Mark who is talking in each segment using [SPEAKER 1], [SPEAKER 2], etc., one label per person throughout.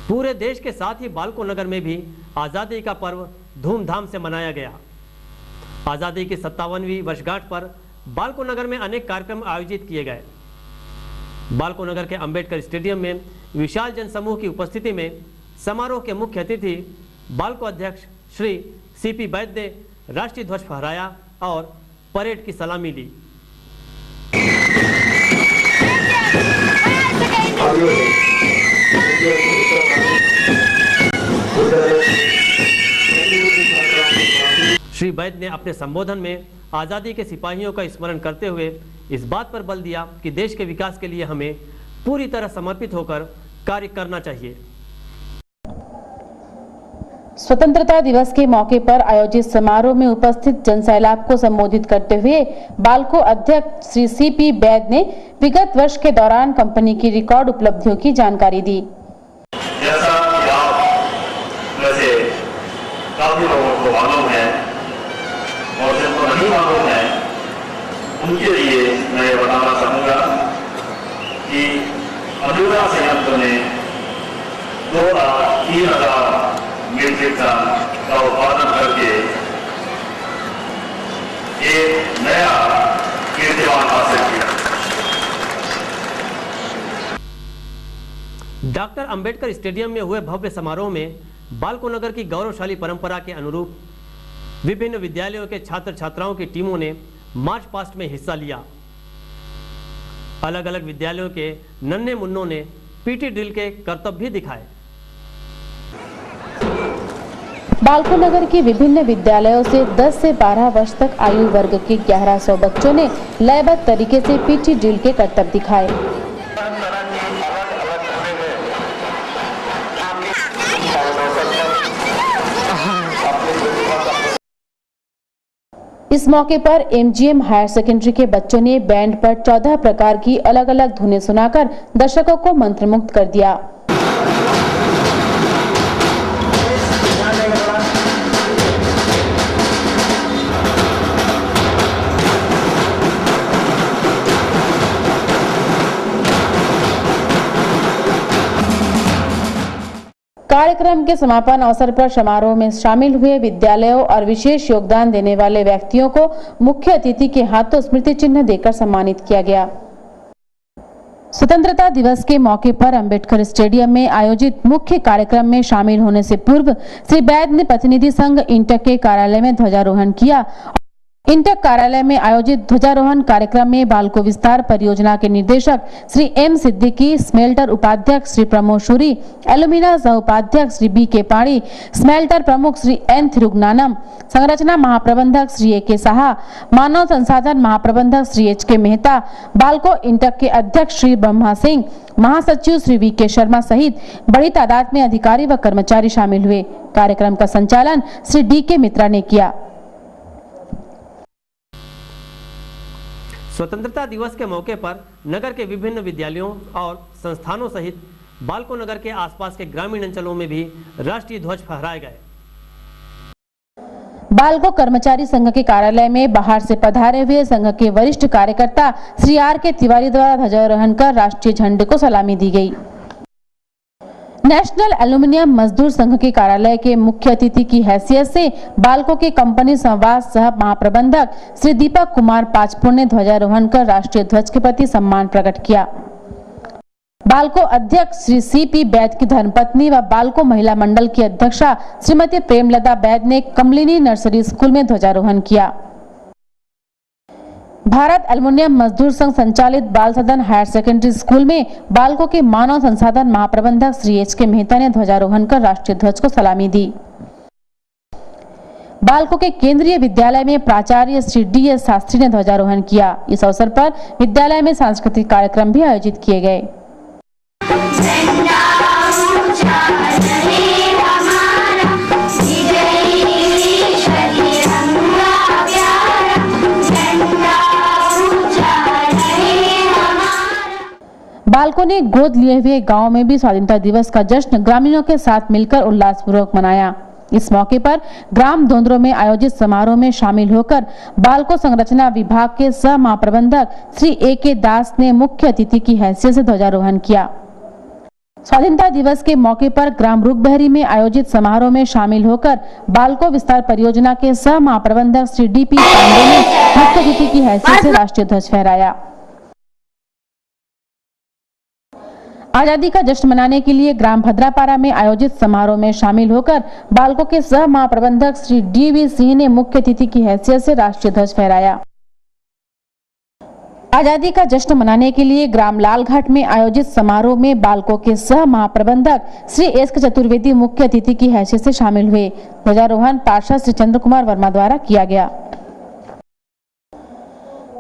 [SPEAKER 1] पूरे देश के साथ ही बालको नगर में भी आज़ादी का पर्व धूमधाम से मनाया गया। आज़ादी की 57वीं वर्षगांठ पर बालको नगर में अनेक कार्यक्रम आयोजित किए गए। बालको नगर के अंबेडकर स्टेडियम में विशाल जनसमूह की उपस्थिति में समारोह के मुख्य अतिथि बालको अध्यक्ष श्री सीपी वैद्य ने राष्ट्रीय ध्वज फहराया और परेड की सलामी ली। श्री वैद्य ने अपने संबोधन में आज़ादी के सिपाहियों का स्मरण करते हुए इस बात पर बल दिया कि देश के विकास के लिए हमें पूरी तरह समर्पित होकर कार्य करना चाहिए।
[SPEAKER 2] स्वतंत्रता दिवस के मौके पर आयोजित समारोह में उपस्थित जनसैलाब को संबोधित करते हुए बालको अध्यक्ष श्री सीपी वैद्य ने विगत वर्ष के दौरान कंपनी की रिकॉर्ड उपलब्धियों की जानकारी दी।
[SPEAKER 3] जैसा कि आप में से काफी लोगों को मालूम है और जिनको नहीं मालूम है उनके लिए मैं ये बताना चाहूँगा कि अधूरा संयंत्र ने 2,03,000 मीट्रिक टन का उत्पादन करके एक नया कीर्तिमान हासिल किया।
[SPEAKER 1] डॉक्टर अंबेडकर स्टेडियम में हुए भव्य समारोह में बालको नगर की गौरवशाली परंपरा के अनुरूप विभिन्न विद्यालयों के छात्र छात्राओं की टीमों ने मार्च पास्ट में हिस्सा लिया। अलग अलग विद्यालयों के नन्हे मुन्नों ने पीटी ड्रिल के करतब भी दिखाए।
[SPEAKER 2] बालको नगर के विभिन्न विद्यालयों से 10 से 12 वर्ष तक आयु वर्ग के 1100 बच्चों ने लयबद्ध तरीके से पीटी ड्रिल के करतब दिखाए। इस मौके पर एमजीएम हायर सेकेंडरी के बच्चों ने बैंड पर 14 प्रकार की अलग अलग धुनें सुनाकर दर्शकों को मंत्रमुग्ध कर दिया। कार्यक्रम के समापन अवसर पर समारोह में शामिल हुए विद्यालयों और विशेष योगदान देने वाले व्यक्तियों को मुख्य अतिथि के हाथों स्मृति चिन्ह देकर सम्मानित किया गया। स्वतंत्रता दिवस के मौके पर अंबेडकर स्टेडियम में आयोजित मुख्य कार्यक्रम में शामिल होने से पूर्व श्री वैद्य ने प्रतिनिधि संघ इंटक के कार्यालय में ध्वजारोहण किया। इंटक कार्यालय में आयोजित ध्वजारोहण कार्यक्रम में बालको विस्तार परियोजना के निदेशक श्री एम सिद्दीकी, स्मेल्टर उपाध्यक्ष श्री प्रमोद शूरी, एल्यूमिना सह उपाध्यक्ष श्री बी के पाणी, स्मेल्टर प्रमुख श्री एन थिरुगनानम, संरचना महाप्रबंधक श्री ए के साहा, मानव संसाधन महाप्रबंधक श्री एच के मेहता, बालको इंटक के अध्यक्ष श्री ब्रह्मा सिंह, महासचिव श्री वी के शर्मा सहित बड़ी तादाद में अधिकारी व कर्मचारी शामिल हुए। कार्यक्रम का संचालन श्री डी के मित्रा ने किया।
[SPEAKER 1] स्वतंत्रता दिवस के मौके पर नगर के विभिन्न विद्यालयों और संस्थानों सहित बालको नगर के आसपास के ग्रामीण अंचलों में भी राष्ट्रीय ध्वज फहराए गए।
[SPEAKER 2] बालको कर्मचारी संघ के कार्यालय में बाहर से पधारे हुए संघ के वरिष्ठ कार्यकर्ता श्री आर के तिवारी द्वारा ध्वजारोहण कर राष्ट्रीय झंडे को सलामी दी गई। नेशनल एल्यूमिनियम मजदूर संघ के कार्यालय के मुख्य अतिथि की हैसियत से बालको के कंपनी संवाद सह महाप्रबंधक श्री दीपक कुमार पाचपुर ने ध्वजारोहण कर राष्ट्रीय ध्वज के प्रति सम्मान प्रकट किया। बालको अध्यक्ष श्री सीपी वैद्य की धर्मपत्नी व बालको महिला मंडल की अध्यक्षा श्रीमती प्रेमलता वैद्य ने कमलिनी नर्सरी स्कूल में ध्वजारोहण किया। भारत एल्यूमिनियम मजदूर संघ संचालित बाल सदन हायर सेकेंडरी स्कूल में बालको के मानव संसाधन महाप्रबंधक श्री एच के मेहता ने ध्वजारोहण कर राष्ट्रीय ध्वज को सलामी दी। बालको के केंद्रीय विद्यालय में प्राचार्य श्री डी एस शास्त्री ने ध्वजारोहण किया। इस अवसर पर विद्यालय में सांस्कृतिक कार्यक्रम भी आयोजित किए गए। बालको ने गोद लिए हुए गांव में भी स्वाधीनता दिवस का जश्न ग्रामीणों के साथ मिलकर उल्लासपूर्वक मनाया। इस मौके पर ग्राम दोंदरो में आयोजित समारोह में शामिल होकर बालको संरचना विभाग के सह महाप्रबंधक श्री ए के दास ने मुख्य अतिथि की हैसियत से ध्वजारोहण किया। स्वाधीनता दिवस के मौके पर ग्राम रुकबहरी में आयोजित समारोह में शामिल होकर बालको विस्तार परियोजना के सह महाप्रबंधक श्री डी.पी. पांडे ने मुख्य अतिथि की हैसियत से राष्ट्रीय ध्वज फहराया। आजादी का जश्न मनाने के लिए ग्राम भद्रापारा में आयोजित समारोह में शामिल होकर बालको के सह महाप्रबंधक श्री डी.वी. सिंह ने मुख्य अतिथि की हैसियत से राष्ट्रीय ध्वज फहराया। आजादी का जश्न मनाने के लिए ग्राम लालघाट में आयोजित समारोह में बालको के सह महाप्रबंधक श्री एस.के. चतुर्वेदी मुख्य अतिथि की हैसियत से शामिल हुए। ध्वजारोहण पार्षद श्री चंद्र कुमार वर्मा द्वारा किया गया।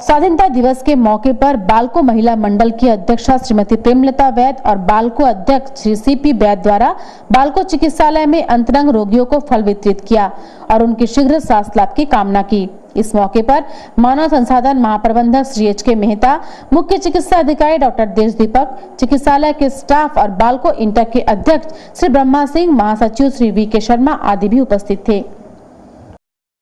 [SPEAKER 2] स्वाधीनता दिवस के मौके पर बालको महिला मंडल की अध्यक्षा श्रीमती प्रेमलता वैद और बालको अध्यक्ष श्री सी.पी. वैद द्वारा बालको चिकित्सालय में अंतरंग रोगियों को फल वितरित किया और उनके शीघ्र स्वास्थ्य लाभ की कामना की। इस मौके पर मानव संसाधन महाप्रबंधक श्री एच.के. मेहता, मुख्य चिकित्सा अधिकारी डॉक्टर देशदीपक, चिकित्सालय के स्टाफ और बालको इंटक के अध्यक्ष श्री ब्रह्मा सिंह, महासचिव श्री वी.के. शर्मा आदि भी उपस्थित थे।